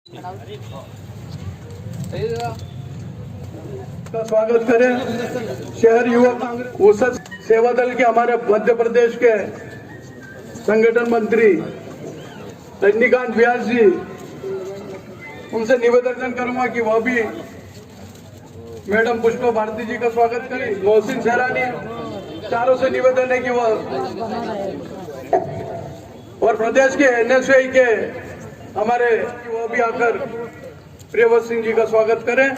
का स्वागत करें। शहर युवा कांग्रेस औसत सेवा दल के हमारे मध्य प्रदेश के संगठन मंत्री रजनीकांत व्यास जी, उनसे निवेदन करूंगा कि वह भी मैडम पुष्पा भारती जी का स्वागत करें। मोहसिन सैलानी, चारों से निवेदन है कि वह और प्रदेश के एनएसयूआई के हमारे वो भी आकर प्रियवत सिंह जी का स्वागत करें।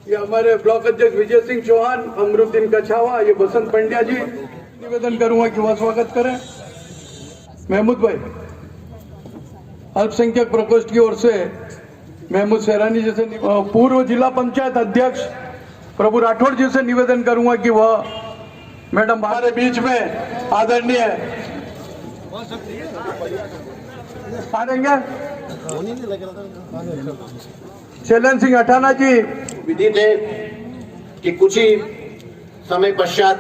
ये हमारे ब्लॉक अध्यक्ष विजय सिंह चौहान, अमरुद्दीन कछावा, ये बसंत पंड्या जी, निवेदन करूंगा कि वह स्वागत करें। महमूद भाई, अल्पसंख्यक प्रकोष्ठ की ओर से महमूद सैलानी जैसे पूर्व जिला पंचायत अध्यक्ष प्रभु राठौड़ जी से निवेदन करूंगा कि वह मैडम हमारे बीच में आदरणीय आ देंगे शैलन सिंह अठाना जी। विदित है कि कुछ ही समय पश्चात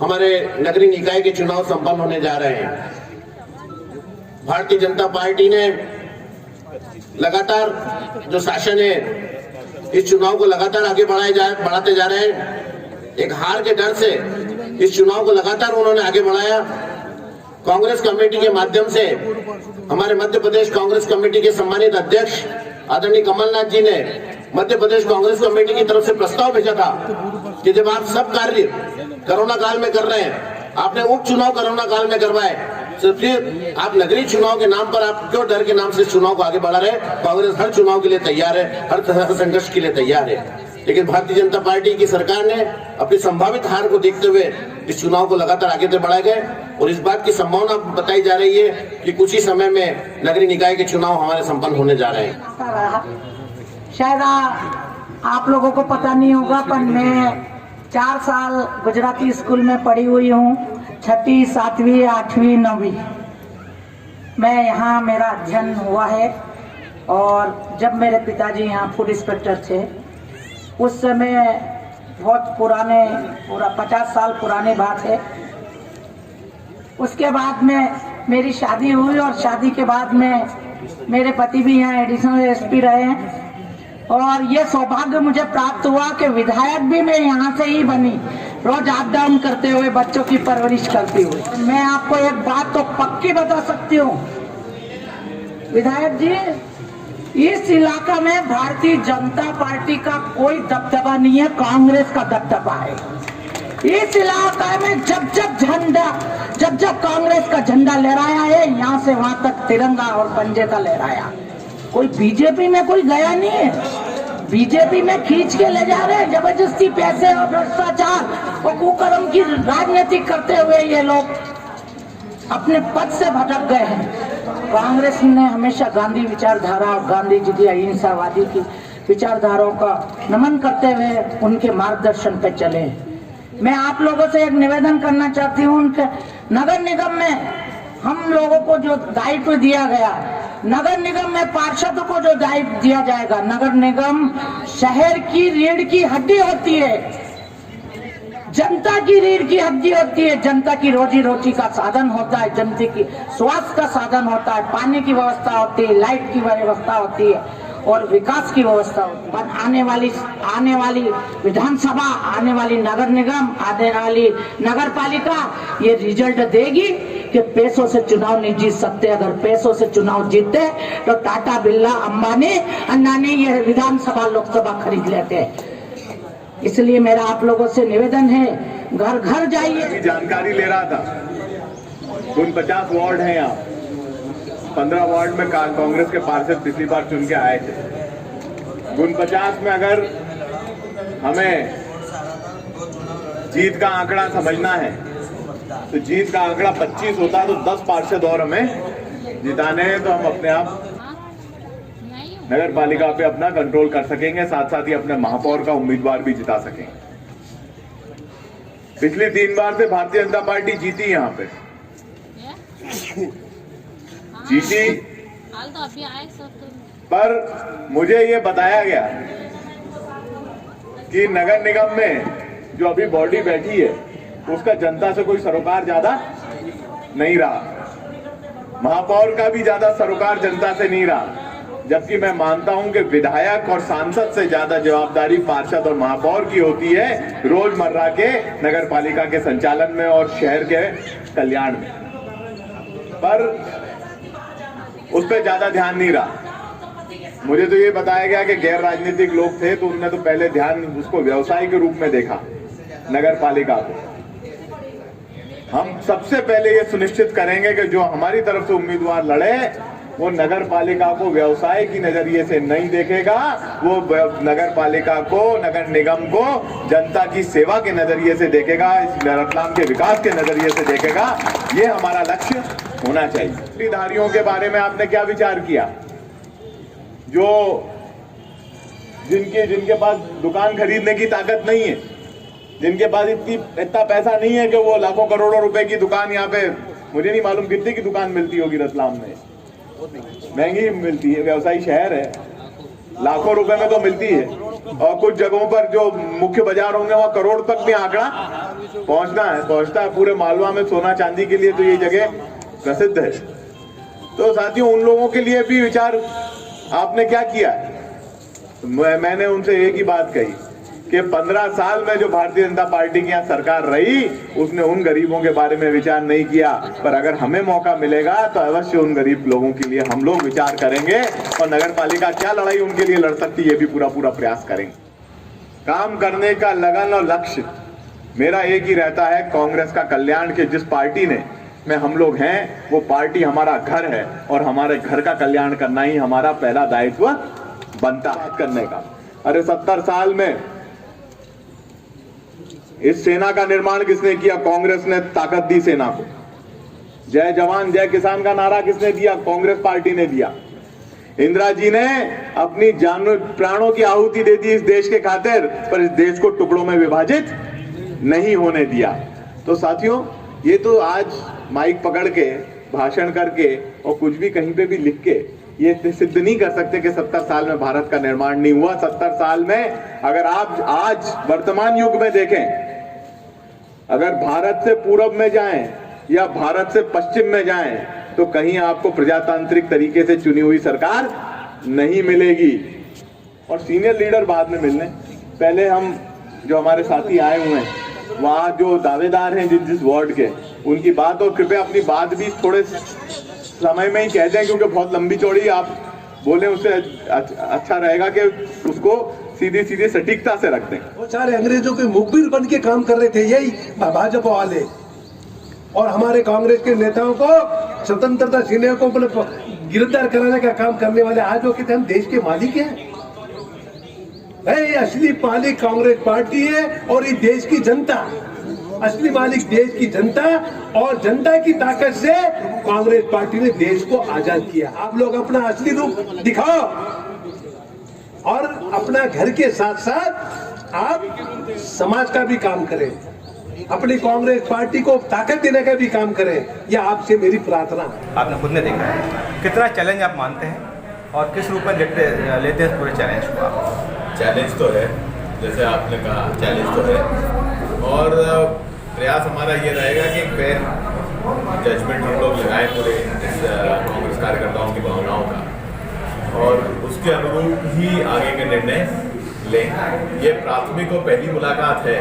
हमारे नगरीय निकाय के चुनाव संपन्न होने जा रहे हैं। भारतीय जनता पार्टी ने लगातार जो शासन है इस चुनाव को लगातार आगे बढ़ाते जा रहे हैं। एक हार के डर से इस चुनाव को लगातार उन्होंने आगे बढ़ाया। कांग्रेस कमेटी के माध्यम से हमारे मध्य प्रदेश कांग्रेस कमेटी के सम्मानित अध्यक्ष आदरणीय कमलनाथ जी ने मध्य प्रदेश कांग्रेस कमेटी की तरफ से प्रस्ताव भेजा था कि जब आप सब कार्य कोरोना काल में कर रहे हैं, आपने उपचुनाव कोरोना काल में करवाए, तो फिर आप नगरीय चुनाव के नाम पर आप क्यों डर के नाम से चुनाव को आगे बढ़ा रहे? कांग्रेस हर चुनाव के लिए तैयार है, हर तरह के संघर्ष के लिए तैयार है। लेकिन भारतीय जनता पार्टी की सरकार ने अपनी संभावित हार को देखते हुए इस चुनाव को लगातार आगे तक बढ़ाए गए और इस बात की संभावना बताई जा रही है कि कुछ ही समय में नगरीय निकाय के चुनाव हमारे संपन्न होने जा रहे हैं। शायद आप लोगों को पता नहीं होगा, पर मैं 4 साल गुजराती स्कूल में पढ़ी हुई हूँ, 6वीं 7वीं 8वीं 9वीं मैं यहाँ मेरा अध्ययन हुआ है। और जब मेरे पिताजी यहाँ फूड इंस्पेक्टर थे, उस समय बहुत पुराने, पूरा 50 साल पुरानी बात है। उसके बाद में मेरी शादी हुई और शादी के बाद में मेरे पति भी यहाँ एडिशनल एसपी रहे हैं और ये सौभाग्य मुझे प्राप्त हुआ कि विधायक भी मैं यहाँ से ही बनी, रोज अप डाउन करते हुए बच्चों की परवरिश करती हुई। मैं आपको एक बात तो पक्की बता सकती हूँ विधायक जी, इस इलाका में भारतीय जनता पार्टी का कोई दबदबा नहीं है, कांग्रेस का दबदबा है। इस इलाका में जब कांग्रेस का झंडा लहराया है, यहाँ से वहां तक तिरंगा और पंजे का लहराया। कोई बीजेपी में कोई गया नहीं है। बीजेपी में खींच के ले जा रहे हैं जबरदस्ती, पैसे और भ्रष्टाचार और कुकर्म की राजनीति करते हुए ये लोग अपने पद से भटक गए हैं। कांग्रेस ने हमेशा गांधी विचारधारा और गांधी जी की अहिंसावादी की विचारधाराओं का नमन करते हुए उनके मार्गदर्शन पे चले। मैं आप लोगों से एक निवेदन करना चाहती हूँ, उनके नगर निगम में हम लोगों को जो दायित्व दिया गया, नगर निगम में पार्षदों को जो दायित्व दिया जाएगा, नगर निगम शहर की रीढ़ की हड्डी होती है, जनता की रीढ़ की हड्डी होती है, जनता की रोजी रोटी का साधन होता है, जनता की स्वास्थ्य का साधन होता है, पानी की व्यवस्था होती है, लाइट की व्यवस्था होती है और विकास की व्यवस्था होती है। पर आने वाली विधानसभा, आने वाली नगर निगम, आने वाली नगर पालिका ये रिजल्ट देगी कि पैसों से चुनाव नहीं जीत सकते। अगर पैसों से चुनाव जीतते तो टाटा, बिरला, अंबानी, अन्नानी ये विधानसभा लोकसभा खरीद लेते। इसलिए मेरा आप लोगों से निवेदन है, घर घर जाइए। जानकारी ले रहा था, कुल 50 वार्ड हैं यहाँ, 15 वार्ड में कांग्रेस के पार्षद पिछली बार चुन के आए थे। गुण 50 में अगर हमें जीत का आंकड़ा समझना है तो जीत का आंकड़ा 25 होता है, तो 10 पार्षद और हमें जिताने हैं, तो हम अपने आप नगर पालिका पे अपना कंट्रोल कर सकेंगे, साथ साथ ही अपने महापौर का उम्मीदवार भी जिता सकेंगे। पिछली 3 बार से भारतीय जनता पार्टी जीती, यहाँ पे जीती, पर मुझे ये बताया गया कि नगर निगम में जो अभी बॉडी बैठी है उसका जनता से कोई सरोकार ज्यादा नहीं रहा, महापौर का भी ज्यादा सरोकार जनता से नहीं रहा। जबकि मैं मानता हूं कि विधायक और सांसद से ज्यादा जवाबदारी पार्षद और महापौर की होती है रोजमर्रा के नगर पालिका के संचालन में और शहर के कल्याण में, पर उस पर ज्यादा ध्यान नहीं रहा। मुझे तो ये बताया गया कि गैर राजनीतिक लोग थे तो उन्होंने तो पहले ध्यान उसको व्यवसाय के रूप में देखा नगर पालिका को। हम सबसे पहले ये सुनिश्चित करेंगे कि जो हमारी तरफ से उम्मीदवार लड़े वो नगर पालिका को व्यवसाय की नजरिए से नहीं देखेगा, वो नगर पालिका को, नगर निगम को जनता की सेवा के नजरिए से देखेगा, इस रतलाम के विकास के नजरिए से देखेगा। ये हमारा लक्ष्य होना चाहिए। धारियों के बारे में आपने क्या विचार किया? जो जिनके पास दुकान खरीदने की ताकत नहीं है, जिनके पास इतना पैसा नहीं है कि वो लाखों करोड़ों रुपए की दुकान, यहाँ पे मुझे नहीं मालूम कितने की दुकान मिलती होगी रतलाम में, महंगी मिलती है, व्यवसायी शहर है, लाखों रुपए में तो मिलती है। और कुछ जगहों पर जो मुख्य बाजार होंगे वहां करोड़ तक भी आंकड़ा पहुंचता है। पूरे मालवा में सोना चांदी के लिए तो ये जगह प्रसिद्ध है। तो साथियों, उन लोगों के लिए भी विचार आपने क्या किया? मैंने उनसे एक ही बात कही कि 15 साल में जो भारतीय जनता पार्टी की यहाँ सरकार रही उसने उन गरीबों के बारे में विचार नहीं किया, पर अगर हमें मौका मिलेगा तो अवश्य उन गरीब लोगों के लिए हम लोग विचार करेंगे और नगर पालिका क्या लड़ाई उनके लिए लड़ सकती है ये भी पूरा प्रयास करेंगे। काम करने का लगन और लक्ष्य मेरा एक ही रहता है, कांग्रेस का कल्याण के जिस पार्टी में हम लोग हैं वो पार्टी हमारा घर है और हमारे घर का कल्याण करना ही हमारा पहला दायित्व बनता है करने का। अरे 70 साल में इस सेना का निर्माण किसने किया? कांग्रेस ने ताकत दी सेना को। जय जवान जय किसान का नारा किसने दिया? कांग्रेस पार्टी ने दिया। इंदिरा जी ने अपनी जान प्राणों की आहुति दे दी इस देश के खातिर, पर इस देश को टुकड़ों में विभाजित नहीं होने दिया। तो साथियों, ये तो आज माइक पकड़ के भाषण करके और कुछ भी कहीं पे भी लिख के ये सिद्ध नहीं कर सकते कि 70 साल में भारत का निर्माण नहीं हुआ। 70 साल में अगर आप आज वर्तमान युग में देखें, अगर भारत से पूर्व में जाएं या भारत से पश्चिम में जाएं तो कहीं आपको प्रजातांत्रिक तरीके से चुनी हुई सरकार नहीं मिलेगी। और सीनियर लीडर बाद में मिलने, पहले हम जो हमारे साथी आए हुए हैं वहां जो दावेदार हैं जिस वार्ड के, उनकी बात, और कृपया अपनी बात भी थोड़े समय में ही कह दें क्योंकि बहुत लंबी चौड़ी आप बोले उससे अच्छा रहेगा कि उसको सीधी सटीकता से रख दें। वो सारे अंग्रेजों के मुखबिर बन के काम कर रहे थे यही भाजपा वाले, और हमारे कांग्रेस के नेताओं को, स्वतंत्रता सेनानियों को गिरफ्तार कराने का काम करने वाले आज वो कहते हम देश के मालिक हैं। असली मालिक कांग्रेस पार्टी है और ये देश की जनता, असली मालिक देश की जनता, और जनता की ताकत से कांग्रेस पार्टी ने देश को आजाद किया। आप लोग अपना असली रूप दिखाओ और अपना घर के साथ साथ आप समाज का भी काम करें, अपनी कांग्रेस पार्टी को ताकत देने का भी काम करें। यह आपसे मेरी प्रार्थना है। आपने खुद ने देखा है, कितना चैलेंज आप मानते हैं और किस रूप में लेते हैं पूरे चैलेंज को आप? चैलेंज तो है, जैसे आपने कहा चैलेंज तो है, और प्रयास हमारा ये रहेगा कि फेयर जजमेंट हम लोग लगाएं पूरे इस कांग्रेस कार्यकर्ताओं की भावनाओं का, और उसके अनुरूप ही आगे के निर्णय लें। ये प्राथमिक और पहली मुलाकात है,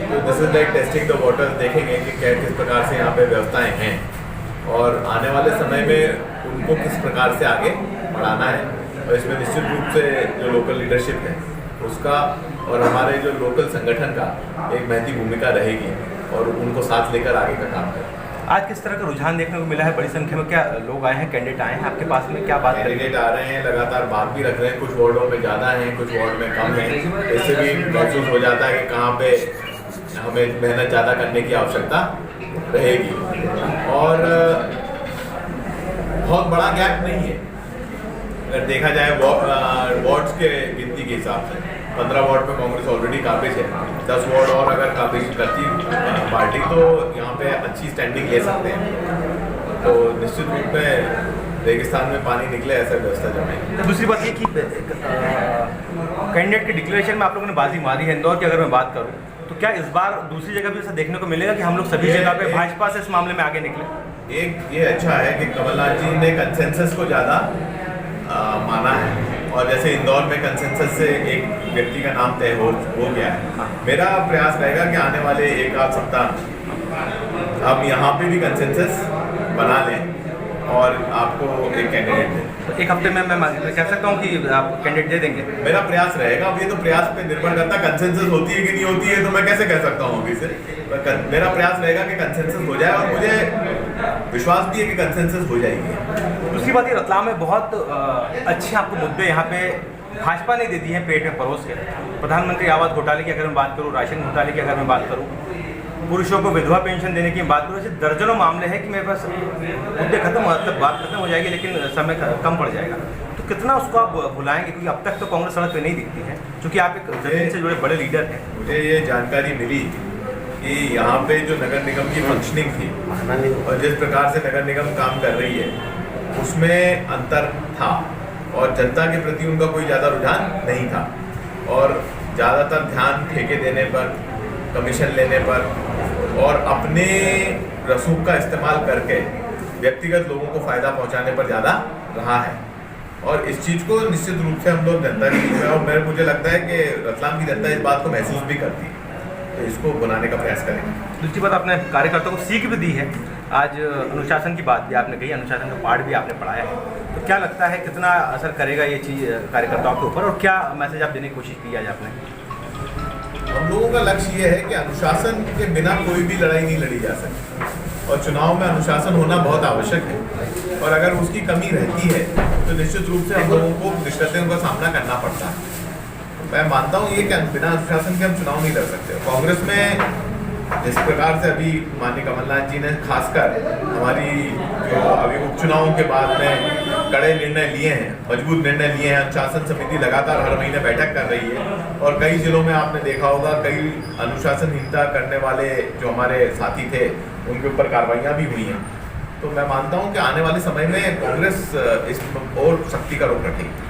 तो this is like testing the water. देखेंगे कि किस प्रकार से यहाँ पे व्यवस्थाएं हैं और आने वाले समय में उनको किस प्रकार से आगे बढ़ाना है। और इसमें निश्चित रूप से जो लोकल लीडरशिप है उसका और हमारे जो लोकल संगठन का एक महती भूमिका रहेगी और उनको साथ लेकर आगे का काम करें। आज किस तरह का रुझान देखने को मिला है? बड़ी संख्या में क्या लोग आए हैं, कैंडिडेट आए हैं आपके पास में, क्या बात? कैंडिडेट आ रहे हैं, लगातार बात भी रख रहे हैं, कुछ वार्डों में ज़्यादा हैं, कुछ वार्ड में कम हैं। इससे भी महसूस हो जाता है कि कहाँ पे हमें मेहनत ज़्यादा करने की आवश्यकता रहेगी। और बहुत बड़ा गैप नहीं है अगर देखा जाए वार्ड्स के गिनती के हिसाब से। 15 वार्ड में कांग्रेस ऑलरेडी काबिज है, 10 वार्ड और अगर काबिज करती पार्टी तो यहाँ पे अच्छी स्टैंडिंग ले सकते हैं। तो निश्चित रूप में रेगिस्तान में पानी निकले ऐसा व्यवस्था जमे। दूसरी बात ये कि कैंडिडेट के डिक्लेरेशन में आप लोगों ने बाजी मारी है। इंदौर की अगर मैं बात करूँ तो क्या इस बार दूसरी जगह भी ऐसा देखने को मिलेगा कि हम लोग सभी जगह पे भाजपा से इस मामले में आगे निकले? एक ये अच्छा है कि कमलनाथ जी ने कंसेंसस को ज़्यादा माना है और जैसे इंदौर में कंसेंसस से एक व्यक्ति का नाम तय हो गया है, मेरा प्रयास रहेगा कि आने वाले एक आध सप्ताह हम यहाँ पे भी कंसेंसस बना लें और आपको एक कैंडिडेट दें। एक हफ्ते में मैं कह सकता हूँ कि आप कैंडिडेट दे देंगे? मेरा प्रयास रहेगा। अब ये तो प्रयास पे निर्भर करता है, कंसेंसस होती है कि नहीं होती है तो मैं कैसे कह सकता हूँ अभी से। मेरा प्रयास रहेगा कि कंसेंसस हो जाए और मुझे विश्वास भी है कि कंसेंसस हो जाएगी। दूसरी बात, ये रतलाम में बहुत अच्छे आपको मुद्दे यहाँ पे भाजपा ने दे दिए हैं पेट में परोस के। प्रधानमंत्री आवास घोटाले की अगर मैं बात करूँ, राशन घोटाले की अगर मैं बात करूँ, पुरुषों को विधवा पेंशन देने की बात करूँ, ऐसे दर्जनों मामले हैं कि मेरे पास मुद्दे खत्म मतलब बात खत्म हो जाएगी लेकिन समय कम पड़ जाएगा। तो कितना उसको आप भुलाएंगे, क्योंकि अब तक तो कांग्रेस सड़क पे नहीं दिखती है, क्योंकि आप एक जमीन से जुड़े बड़े लीडर हैं। मुझे ये जानकारी मिली कि यहाँ पे जो नगर निगम की फंक्शनिंग थी और जिस प्रकार से नगर निगम काम कर रही है उसमें अंतर था और जनता के प्रति उनका कोई ज़्यादा रुझान नहीं था और ज़्यादातर ध्यान ठेके देने पर, कमीशन लेने पर और अपने रसूख का इस्तेमाल करके व्यक्तिगत लोगों को फायदा पहुंचाने पर ज़्यादा रहा है। और इस चीज़ को निश्चित रूप से हम लोग जनता के बीच में, और मुझे लगता है कि रतलाम की जनता इस बात को महसूस भी करती है, तो इसको बनाने का प्रयास करेंगे। दूसरी बात, आपने कार्यकर्ताओं को सीख भी दी है। आज अनुशासन की बात भी आपने कही, अनुशासन का पाठ भी आपने पढ़ाया है, तो क्या लगता है कितना असर करेगा ये चीज़ कार्यकर्ताओं के ऊपर और क्या मैसेज आप देने की कोशिश की आज आपने? हम लोगों का लक्ष्य ये है कि अनुशासन के बिना कोई भी लड़ाई नहीं लड़ी जा सकती और चुनाव में अनुशासन होना बहुत आवश्यक है और अगर उसकी कमी रहती है तो निश्चित रूप से हम लोगों को दिक्कतों का सामना करना पड़ता है। मैं मानता हूँ ये कि बिना अनुशासन के हम चुनाव नहीं लड़ सकते। कांग्रेस में जिस प्रकार से अभी माननीय कमलनाथ जी ने खासकर हमारी जो अभी उपचुनावों के बाद में कड़े निर्णय लिए हैं, मजबूत निर्णय लिए हैं, अनुशासन समिति लगातार हर महीने बैठक कर रही है और कई जिलों में आपने देखा होगा कई अनुशासनहीनता करने वाले जो हमारे साथी थे उनके ऊपर कार्रवाइयाँ भी हुई हैं। तो मैं मानता हूँ कि आने वाले समय में कांग्रेस इस और सख्ती का रुख रखेगी।